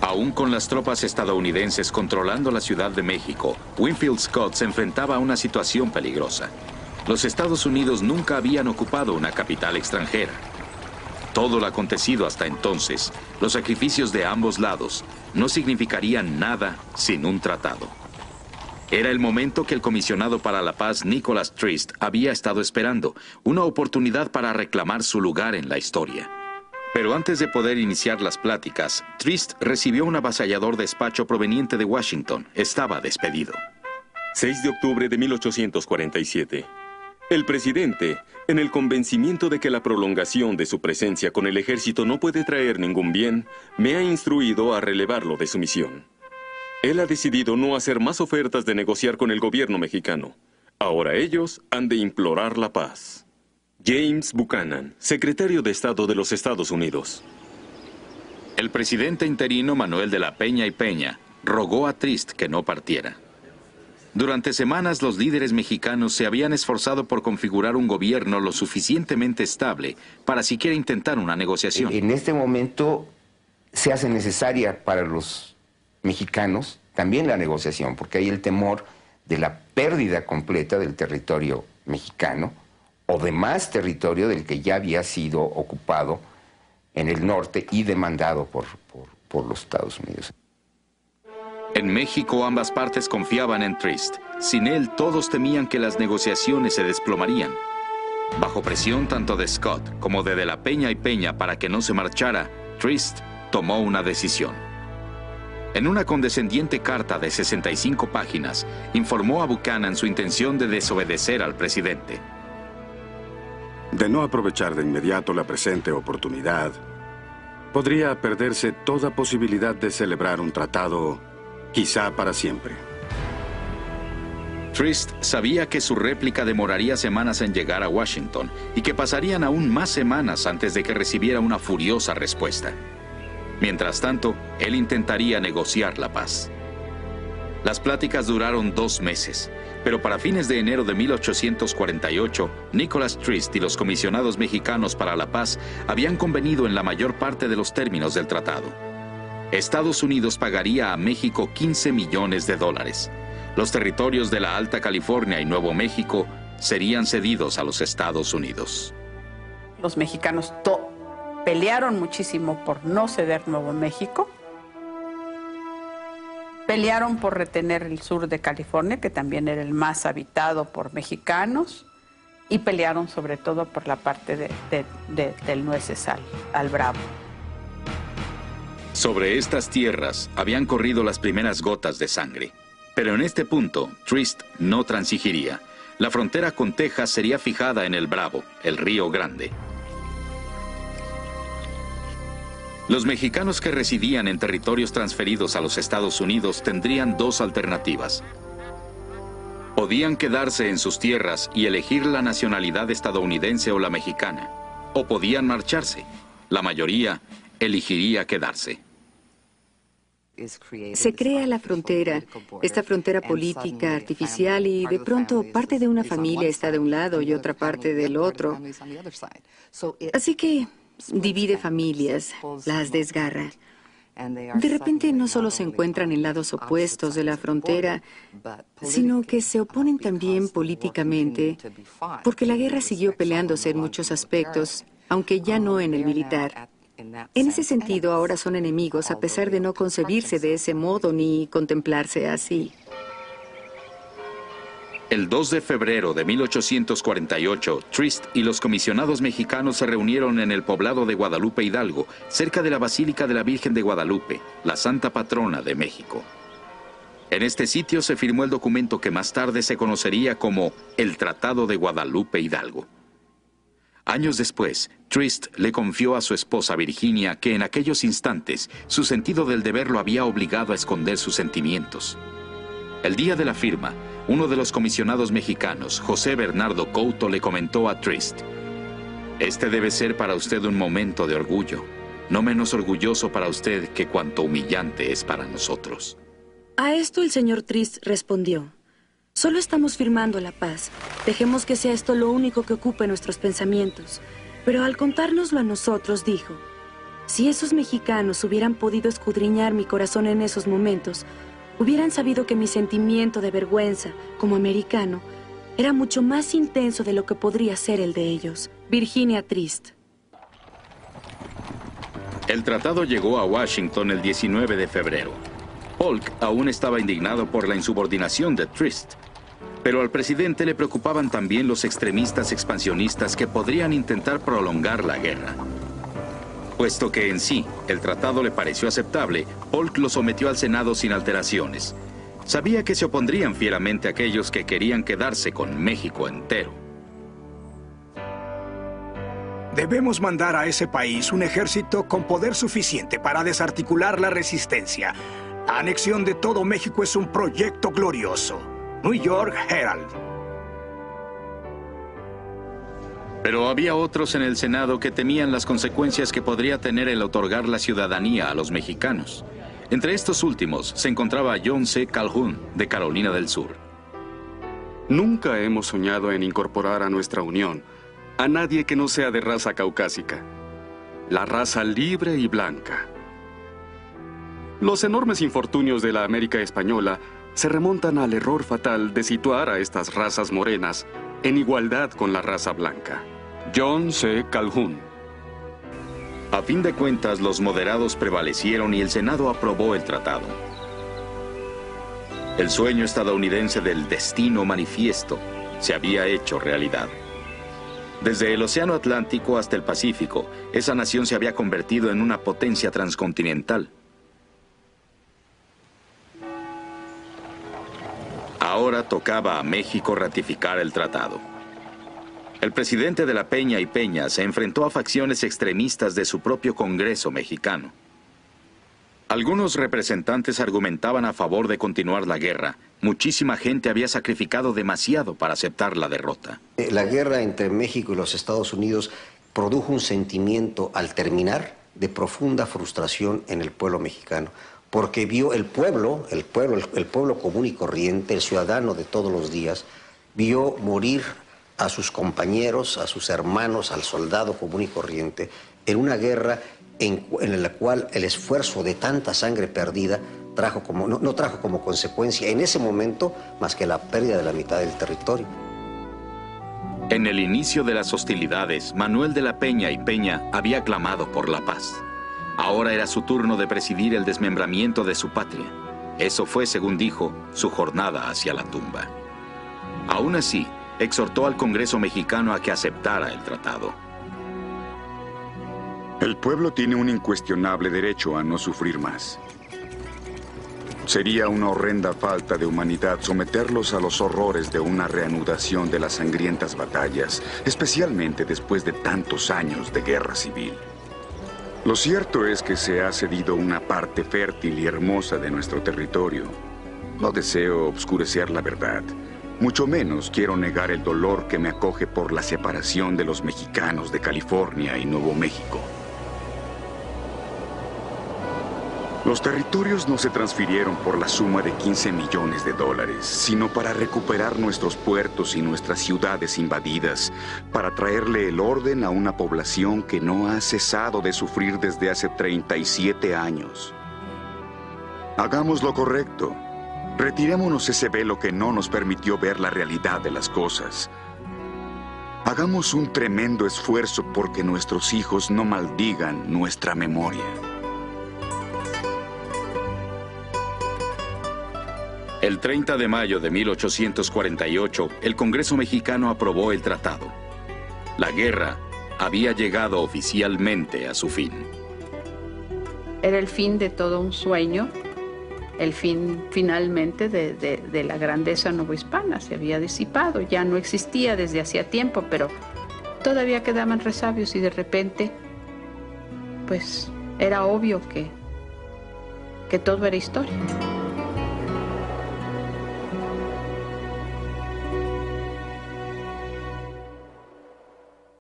Aún con las tropas estadounidenses controlando la Ciudad de México, Winfield Scott se enfrentaba a una situación peligrosa. Los Estados Unidos nunca habían ocupado una capital extranjera. Todo lo acontecido hasta entonces, los sacrificios de ambos lados, no significarían nada sin un tratado. Era el momento que el comisionado para la paz Nicholas Trist había estado esperando, una oportunidad para reclamar su lugar en la historia. Pero antes de poder iniciar las pláticas, Trist recibió un avasallador despacho proveniente de Washington. Estaba despedido. 6 de octubre de 1847. El presidente, en el convencimiento de que la prolongación de su presencia con el ejército no puede traer ningún bien, me ha instruido a relevarlo de su misión. Él ha decidido no hacer más ofertas de negociar con el gobierno mexicano. Ahora ellos han de implorar la paz. James Buchanan, secretario de Estado de los Estados Unidos. El presidente interino Manuel de la Peña y Peña rogó a Trist que no partiera. Durante semanas los líderes mexicanos se habían esforzado por configurar un gobierno lo suficientemente estable para siquiera intentar una negociación. En este momento se hace necesaria para los mexicanos también la negociación, porque hay el temor de la pérdida completa del territorio mexicano o de más territorio del que ya había sido ocupado en el norte y demandado por los Estados Unidos. En México ambas partes confiaban en Trist. Sin él todos temían que las negociaciones se desplomarían. Bajo presión tanto de Scott como de la Peña y Peña para que no se marchara, Trist tomó una decisión. En una condescendiente carta de 65 páginas, informó a Buchanan su intención de desobedecer al presidente. De no aprovechar de inmediato la presente oportunidad, podría perderse toda posibilidad de celebrar un tratado, quizá para siempre. Trist sabía que su réplica demoraría semanas en llegar a Washington y que pasarían aún más semanas antes de que recibiera una furiosa respuesta. Mientras tanto, él intentaría negociar la paz. Las pláticas duraron 2 meses, pero para fines de enero de 1848, Nicholas Trist y los comisionados mexicanos para la paz habían convenido en la mayor parte de los términos del tratado. Estados Unidos pagaría a México $15 millones. Los territorios de la Alta California y Nuevo México serían cedidos a los Estados Unidos. Los mexicanos pelearon muchísimo por no ceder Nuevo México. Pelearon por retener el sur de California, que también era el más habitado por mexicanos, y pelearon sobre todo por la parte del Nueces al Bravo. Sobre estas tierras habían corrido las primeras gotas de sangre. Pero en este punto, Trist no transigiría. La frontera con Texas sería fijada en el Bravo, el Río Grande. Los mexicanos que residían en territorios transferidos a los Estados Unidos tendrían 2 alternativas. Podían quedarse en sus tierras y elegir la nacionalidad estadounidense o la mexicana, o podían marcharse. La mayoría elegiría quedarse. Se crea la frontera, esta frontera política artificial, y de pronto parte de una familia está de un lado y otra parte del otro. Así que divide familias, las desgarra. De repente no solo se encuentran en lados opuestos de la frontera, sino que se oponen también políticamente, porque la guerra siguió peleándose en muchos aspectos, aunque ya no en el militar. En ese sentido, ahora son enemigos, a pesar de no concebirse de ese modo ni contemplarse así. El 2 de febrero de 1848, Trist y los comisionados mexicanos se reunieron en el poblado de Guadalupe Hidalgo, cerca de la Basílica de la Virgen de Guadalupe, la santa patrona de México. En este sitio se firmó el documento que más tarde se conocería como el Tratado de Guadalupe Hidalgo. Años después, Trist le confió a su esposa Virginia que en aquellos instantes su sentido del deber lo había obligado a esconder sus sentimientos. El día de la firma, uno de los comisionados mexicanos, José Bernardo Couto, le comentó a Trist: «Este debe ser para usted un momento de orgullo, no menos orgulloso para usted que cuanto humillante es para nosotros». A esto el señor Trist respondió: «Solo estamos firmando la paz. Dejemos que sea esto lo único que ocupe nuestros pensamientos». Pero al contárnoslo a nosotros, dijo: Si esos mexicanos hubieran podido escudriñar mi corazón en esos momentos, hubieran sabido que mi sentimiento de vergüenza como americano era mucho más intenso de lo que podría ser el de ellos. Virginia Trist. El tratado llegó a Washington el 19 de febrero. Polk aún estaba indignado por la insubordinación de Trist, pero al presidente le preocupaban también los extremistas expansionistas que podrían intentar prolongar la guerra. Puesto que en sí el tratado le pareció aceptable, Polk lo sometió al Senado sin alteraciones. Sabía que se opondrían fieramente a aquellos que querían quedarse con México entero. Debemos mandar a ese país un ejército con poder suficiente para desarticular la resistencia. La anexión de todo México es un proyecto glorioso. New York Herald. Pero había otros en el Senado que temían las consecuencias que podría tener el otorgar la ciudadanía a los mexicanos. Entre estos últimos se encontraba John C. Calhoun, de Carolina del Sur. Nunca hemos soñado en incorporar a nuestra unión a nadie que no sea de raza caucásica, la raza libre y blanca. Los enormes infortunios de la América española se remontan al error fatal de situar a estas razas morenas en igualdad con la raza blanca. John C. Calhoun. A fin de cuentas, los moderados prevalecieron y el Senado aprobó el tratado. El sueño estadounidense del destino manifiesto se había hecho realidad. Desde el Océano Atlántico hasta el Pacífico, esa nación se había convertido en una potencia transcontinental. Ahora tocaba a México ratificar el tratado. El presidente de la Peña y Peña se enfrentó a facciones extremistas de su propio Congreso mexicano. Algunos representantes argumentaban a favor de continuar la guerra. Muchísima gente había sacrificado demasiado para aceptar la derrota. La guerra entre México y los Estados Unidos produjo un sentimiento al terminar de profunda frustración en el pueblo mexicano, porque vio el pueblo común y corriente, el ciudadano de todos los días, vio morir a sus compañeros, a sus hermanos, al soldado común y corriente, en una guerra en la cual el esfuerzo de tanta sangre perdida no trajo como consecuencia en ese momento más que la pérdida de la mitad del territorio. En el inicio de las hostilidades, Manuel de la Peña y Peña había clamado por la paz. Ahora era su turno de presidir el desmembramiento de su patria. Eso fue, según dijo, su jornada hacia la tumba. Aún así, exhortó al Congreso mexicano a que aceptara el tratado. El pueblo tiene un incuestionable derecho a no sufrir más. Sería una horrenda falta de humanidad someterlos a los horrores de una reanudación de las sangrientas batallas, especialmente después de tantos años de guerra civil. Lo cierto es que se ha cedido una parte fértil y hermosa de nuestro territorio. No deseo obscurecer la verdad. Mucho menos quiero negar el dolor que me acoge por la separación de los mexicanos de California y Nuevo México. Los territorios no se transfirieron por la suma de $15 millones, sino para recuperar nuestros puertos y nuestras ciudades invadidas, para traerle el orden a una población que no ha cesado de sufrir desde hace 37 años. Hagamos lo correcto. Retirémonos ese velo que no nos permitió ver la realidad de las cosas. Hagamos un tremendo esfuerzo porque nuestros hijos no maldigan nuestra memoria. El 30 de mayo de 1848, el Congreso mexicano aprobó el tratado. La guerra había llegado oficialmente a su fin. Era el fin de todo un sueño, el fin finalmente de la grandeza novohispana. Se había disipado, ya no existía desde hacía tiempo, pero todavía quedaban resabios y de repente, pues era obvio que todo era historia.